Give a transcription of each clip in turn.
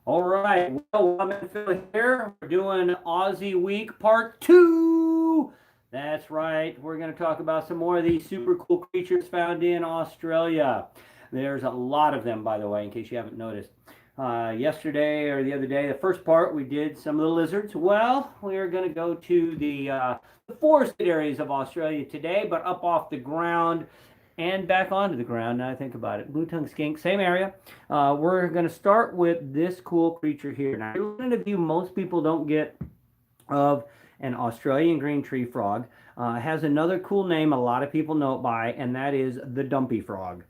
All right. Well, I'm in Philly here. We're doing Aussie Week Part 2. That's right. We're going to talk about some more of these super cool creatures found in Australia. There's a lot of them, by the way, in case you haven't noticed. Yesterday or the other day, the first part, we did some of the lizards. Well, we are going to go to the forested areas of Australia today, but up off the ground and back onto the ground. Now I think about it. Blue tongue skink, same area. We're going to start with this cool creature here. Now, one of the view most people don't get of an Australian green tree frog. Has another cool name a lot of people know it by, and that is the dumpy frog.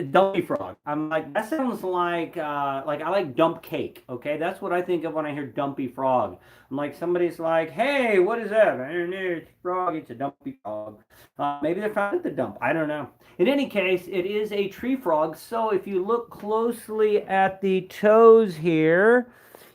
Dumpy frog. I'm like, that sounds like I like dump cake. Okay, that's what I think of when I hear dumpy frog. I'm like, somebody's like, hey, what is that? It's a frog. It's a dumpy frog. Maybe they're found at the dump. I don't know. In any case, it is a tree frog. So if you look closely at the toes here,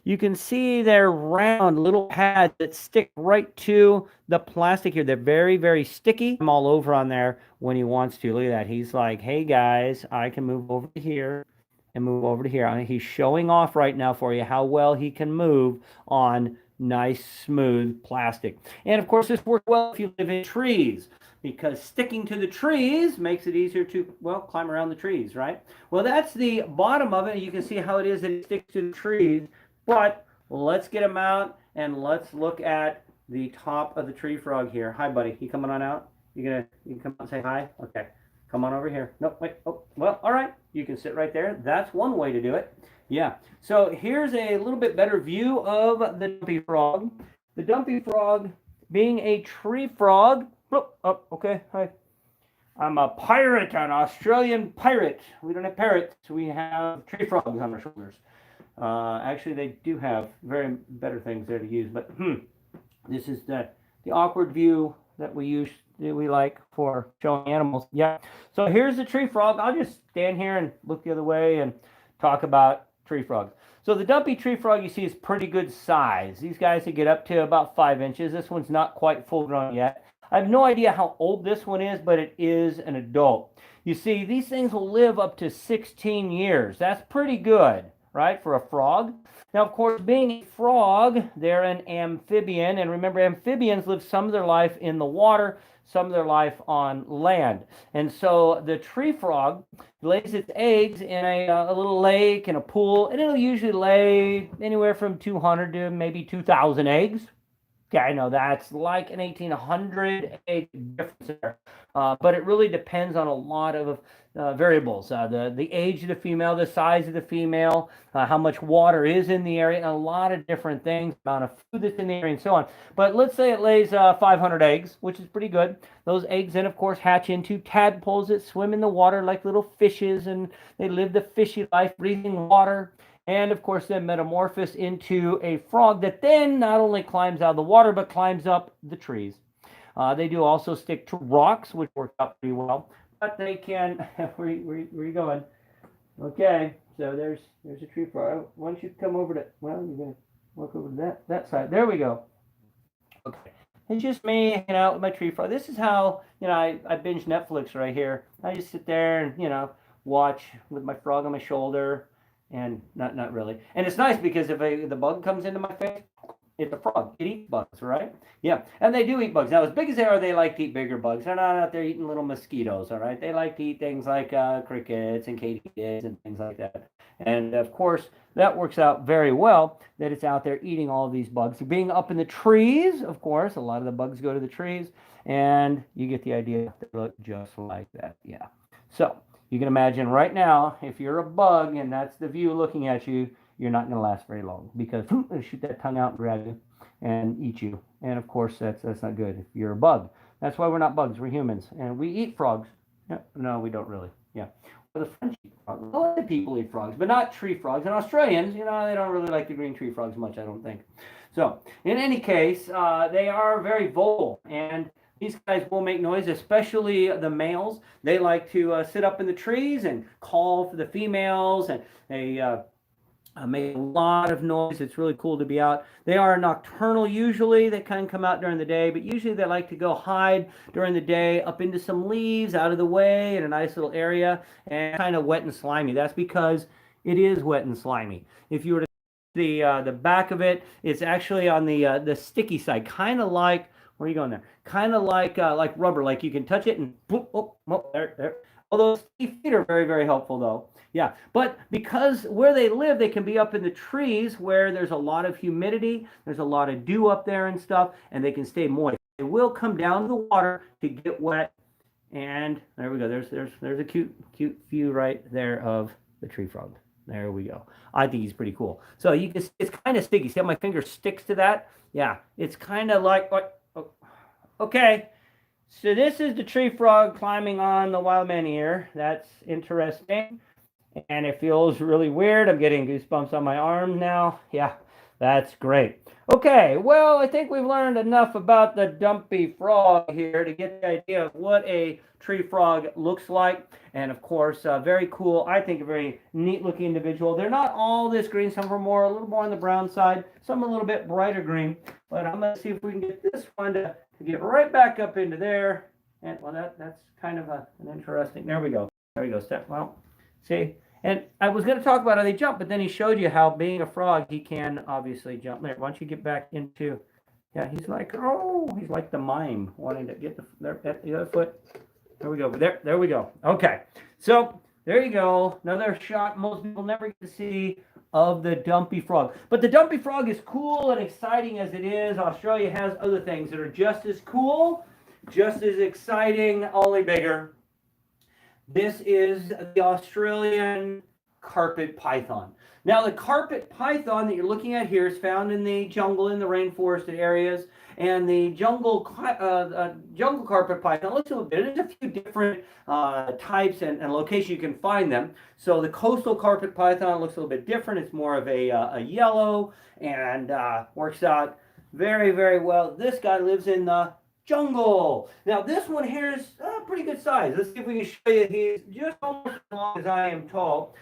you can see they're round little pads that stick right to the plastic here. They're very, very sticky. I'm all over on there when he wants to. Look at that. He's like, hey guys, I can move over to here and move over to here. He's showing off right now for you how well he can move on nice, smooth plastic. And of course, this works well if you live in trees because sticking to the trees makes it easier to, well, climb around the trees, right? Well, that's the bottom of it. You can see how it is that it sticks to the trees. But let's get him out and let's look at the top of the tree frog here. Hi, buddy. You coming on out? You can come out and say hi? Okay. Come on over here. Nope, wait. Oh, well, all right. You can sit right there. That's one way to do it. Yeah. So here's a little bit better view of the dumpy frog. The dumpy frog being a tree frog. Oh, okay. Hi. I'm a pirate, an Australian pirate. We don't have parrots. We have tree frogs on our shoulders. Actually, they do have very better things there to use, but this is the awkward view that we like for showing animals. Yeah. So here's the tree frog. I'll just stand here and look the other way and talk about tree frogs. So the dumpy tree frog you see is pretty good size. These guys can get up to about 5 inches. This one's not quite full grown yet. I have no idea how old this one is, but it is an adult. You see, these things will live up to 16 years. That's pretty good, right, for a frog. Now, of course, being a frog, they're an amphibian. And remember, amphibians live some of their life in the water, some of their life on land. And so the tree frog lays its eggs in a little lake, in a pool, and it'll usually lay anywhere from 200 to maybe 2,000 eggs. Yeah, I know that's like an 1,800 egg difference there, but it really depends on a lot of variables: the age of the female, the size of the female, how much water is in the area, and a lot of different things, amount of food that's in the area, and so on. But let's say it lays 500 eggs, which is pretty good. Those eggs then, of course, hatch into tadpoles that swim in the water like little fishes, and they live the fishy life, breathing water. And of course, then metamorphose into a frog that then not only climbs out of the water, but climbs up the trees. They do also stick to rocks, which works out pretty well. But they can, where are you going? Okay, so there's a tree frog. Why don't you come over to, well, you're going to walk over to that side. There we go. Okay. It's just me hanging out with my tree frog. This is how, I binge Netflix right here. I just sit there and, watch with my frog on my shoulder. And not really. And it's nice because if the bug comes into my face, it's a frog. It eats bugs, right? Yeah. And they do eat bugs. Now, as big as they are, they like to eat bigger bugs. They're not out there eating little mosquitoes, all right? They like to eat things like crickets and katydids and things like that. And, of course, that works out very well that it's out there eating all of these bugs. Being up in the trees, of course, a lot of the bugs go to the trees. And you get the idea. They look just like that. Yeah. So you can imagine right now, if you're a bug and that's the view looking at you, you're not going to last very long because they shoot that tongue out and grab you and eat you. And of course, that's not good if you're a bug. That's why we're not bugs. We're humans. And we eat frogs. Yeah, no, we don't really. Yeah. Well, the French eat frogs. A lot of people eat frogs, but not tree frogs. And Australians, they don't really like the green tree frogs much, I don't think. So, in any case, they are very vocal. And these guys will make noise, especially the males. They like to sit up in the trees and call for the females, and they make a lot of noise. It's really cool to be out. They are nocturnal usually. They kind of come out during the day, but usually they like to go hide during the day up into some leaves out of the way in a nice little area and kind of wet and slimy. That's because It is wet and slimy. If you were to the back of it, it's actually on the sticky side, kind of like, where are you going there? Kind of like rubber, like you can touch it and boop, oh, oh, there. Although sticky feet are very, very helpful though. Yeah, but because where they live, they can be up in the trees where there's a lot of humidity, there's a lot of dew up there and stuff, and they can stay moist. They will come down to the water to get wet, and there we go. There's a cute view right there of the tree frog. There we go. I think he's pretty cool. So you can, it's kind of sticky. See how my finger sticks to that? Yeah, it's kind of like what? Oh, okay. So this is the tree frog climbing on the wild man ear. That's interesting. And it feels really weird. I'm getting goosebumps on my arm now. Yeah, that's great. Okay, well, I think we've learned enough about the dumpy frog here to get the idea of what a tree frog looks like. And of course, very cool. I think a very neat looking individual. They're not all this green. Some are more, a little more on the brown side. Some a little bit brighter green. But I'm going to see if we can get this one to get right back up into there. And well, that's kind of an interesting. There we go. There we go. Step. Well, see. And I was going to talk about how they jump, but then he showed you how, being a frog, he can obviously jump. There, why don't you get back into, yeah, he's like, oh, he's like the mime wanting to get the other foot. There we go. There we go. Okay. So there you go. Another shot most people never get to see of the dumpy frog. But the dumpy frog is cool and exciting as it is. Australia has other things that are just as cool, just as exciting, only bigger. This is the Australian carpet python. Now, the carpet python that you're looking at here is found in the jungle, in the rainforested areas, and the jungle carpet python looks a little bit. There's a few different types and locations you can find them. So the coastal carpet python looks a little bit different. It's more of a yellow and works out very, very well. This guy lives in the jungle. Now this one here is pretty good size. Let's see if we can show you. He's just almost as long as I am tall.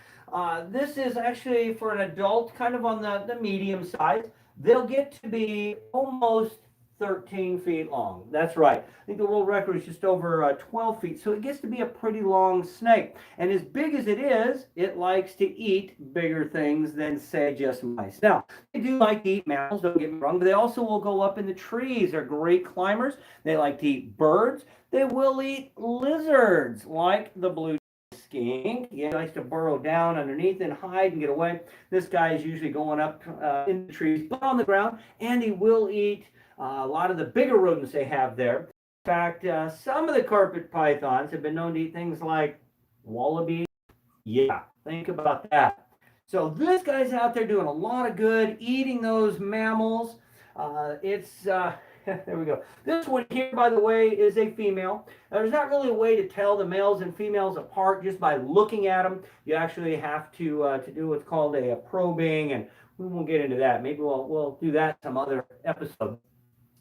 This is actually for an adult, kind of on the medium size. They'll get to be almost 13 feet long. That's right. I think the world record is just over 12 feet. So it gets to be a pretty long snake. And as big as it is, it likes to eat bigger things than, say, just mice. Now, they do like to eat mammals, don't get me wrong, but they also will go up in the trees. They're great climbers. They like to eat birds. They will eat lizards, like the blue skink. He likes to burrow down underneath and hide and get away. This guy is usually going up in the trees, but on the ground, and he will eat a lot of the bigger rodents they have there. In fact, some of the carpet pythons have been known to eat things like wallabies. Yeah, think about that. So this guy's out there doing a lot of good, eating those mammals. There we go. This one here, by the way, is a female. Now, there's not really a way to tell the males and females apart just by looking at them. You actually have to do what's called a probing, and we won't get into that. Maybe we'll do that some other episode.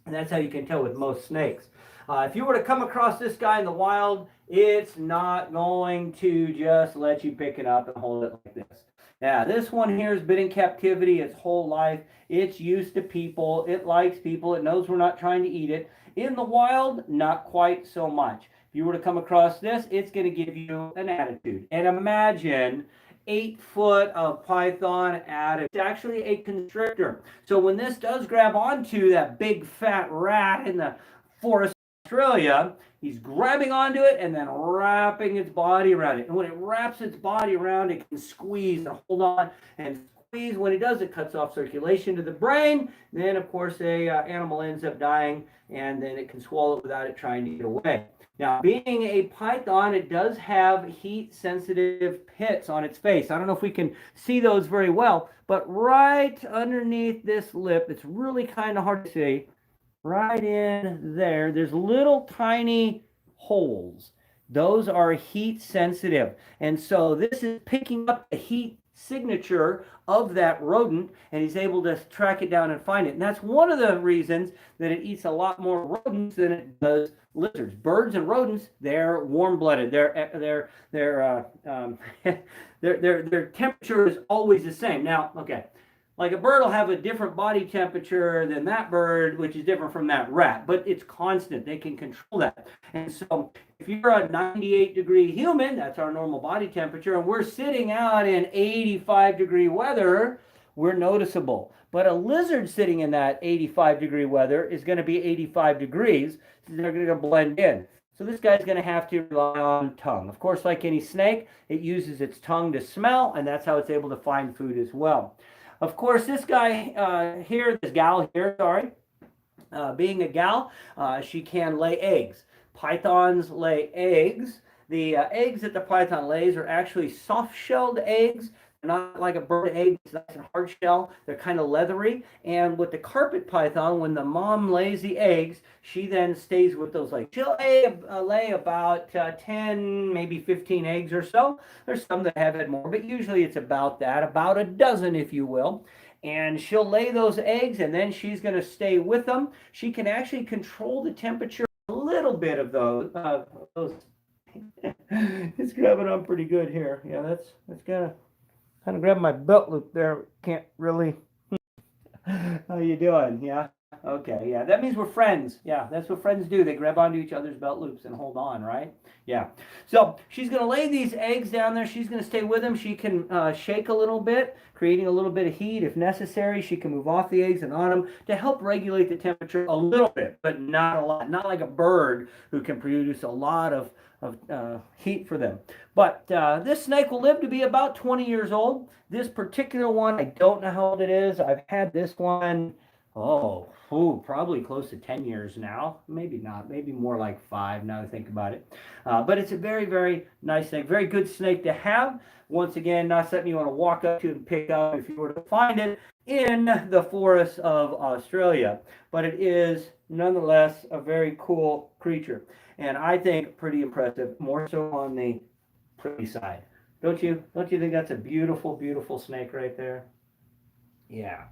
And that's how you can tell with most snakes. If you were to come across this guy in the wild, it's not going to just let you pick it up and hold it like this. Yeah, this one here has been in captivity its whole life. It's used to people. It likes people. It knows we're not trying to eat it. In the wild, not quite so much. If you were to come across this, it's going to give you an attitude. And imagine 8 foot of python attitude. It's actually a constrictor. So when this does grab onto that big fat rat in the forest of Australia, he's grabbing onto it and then wrapping its body around it. And when it wraps its body around, it can squeeze and hold on and squeeze. When it does, it cuts off circulation to the brain. Then, of course, the animal ends up dying, and then it can swallow it without it trying to get away. Now, being a python, it does have heat-sensitive pits on its face. I don't know if we can see those very well, but right underneath this lip, it's really kind of hard to see, right in there, there's little tiny holes. Those are heat-sensitive. And so this is picking up the heat signature of that rodent, and he's able to track it down and find it. And that's one of the reasons that it eats a lot more rodents than it does lizards. Birds and rodents, they're warm-blooded. Their temperature is always the same. Now, okay, Like a bird will have a different body temperature than that bird, which is different from that rat, but it's constant. They can control that. And so if you're a 98-degree human, that's our normal body temperature, and we're sitting out in 85-degree weather, we're noticeable. But a lizard sitting in that 85-degree weather is going to be 85 degrees, so they're going to blend in. So this guy's going to have to rely on tongue. Of course, like any snake, it uses its tongue to smell, and that's how it's able to find food as well. Of course, this guy here, this gal here, sorry, being a gal, she can lay eggs. Pythons lay eggs. The eggs that the python lays are actually soft-shelled eggs. They're not like a bird egg, it's nice and hard shell. They're kind of leathery. And with the carpet python, when the mom lays the eggs, she then stays with those eggs. She'll lay about 10, maybe 15 eggs or so. There's some that have had more, but usually it's about that, about a dozen, if you will. And she'll lay those eggs, and then she's going to stay with them. She can actually control the temperature a little bit of those. It's grabbing on pretty good here. Yeah, that's kind of grabbing my belt loop there. Can't really. How you doing? Yeah. Okay. Yeah. That means we're friends. Yeah. That's what friends do. They grab onto each other's belt loops and hold on, right? Yeah. So she's going to lay these eggs down there. She's going to stay with them. She can shake a little bit, creating a little bit of heat if necessary. She can move off the eggs and on them to help regulate the temperature a little bit, but not a lot. Not like a bird who can produce a lot of heat for them. But this snake will live to be about 20 years old. This particular one, I don't know how old it is. I've had this one, probably close to 10 years now. Maybe not, maybe more like 5 now that I think about it. But it's a very, very nice snake, very good snake to have. Once again, not something you want to walk up to and pick up if you were to find it in the forests of Australia. But it is nonetheless a very cool creature. And I think pretty impressive, more so on the pretty side. Don't you think that's a beautiful, beautiful snake right there? Yeah.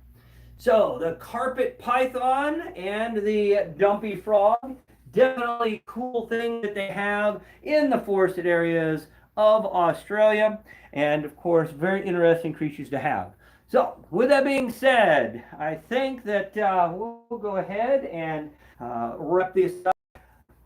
So the carpet python and the dumpy frog, definitely cool thing that they have in the forested areas of Australia. And of course, very interesting creatures to have. So with that being said, I think that we'll go ahead and wrap this up.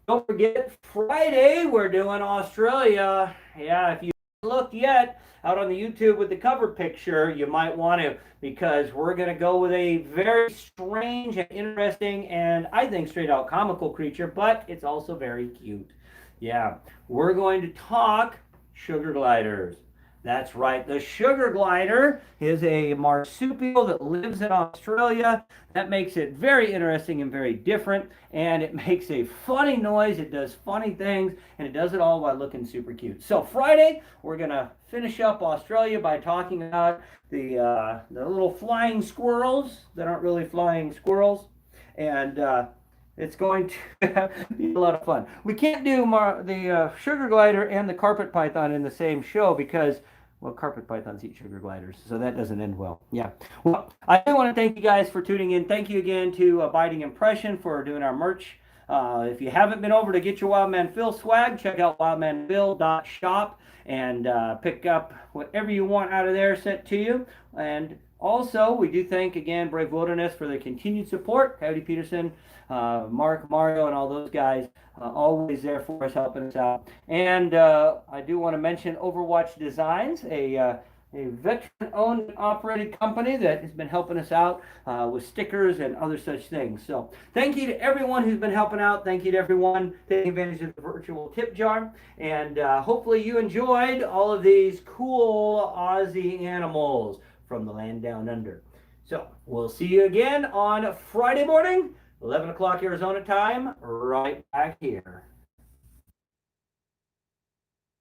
Don't forget, Friday, we're doing Australia. Yeah, if you haven't looked yet out on the YouTube with the cover picture, you might want to, because we're going to go with a very strange and interesting and I think straight out comical creature, but it's also very cute. Yeah, we're going to talk sugar gliders. That's right. The sugar glider is a marsupial that lives in Australia. That makes it very interesting and very different. And it makes a funny noise. It does funny things. And it does it all while looking super cute. So Friday, we're going to finish up Australia by talking about the little flying squirrels that aren't really flying squirrels. And it's going to be a lot of fun. We can't do the sugar glider and the carpet python in the same show because, well, carpet pythons eat sugar gliders, so that doesn't end well. Yeah. Well, I do want to thank you guys for tuning in. Thank you again to Abiding Impression for doing our merch. If you haven't been over to get your Wildman Phil swag, check out wildmanphil.shop and pick up whatever you want out of there sent to you. And also, we do thank, again, Brave Wilderness for their continued support. Coyote Peterson, Mark, Mario, and all those guys, always there for us, helping us out. And I do want to mention Overwatch Designs, a veteran-owned and operated company that has been helping us out with stickers and other such things. So thank you to everyone who's been helping out. Thank you to everyone taking advantage of the virtual tip jar. And hopefully you enjoyed all of these cool Aussie animals from the land down under. So we'll see you again on Friday morning, 11 o'clock Arizona time, right back here.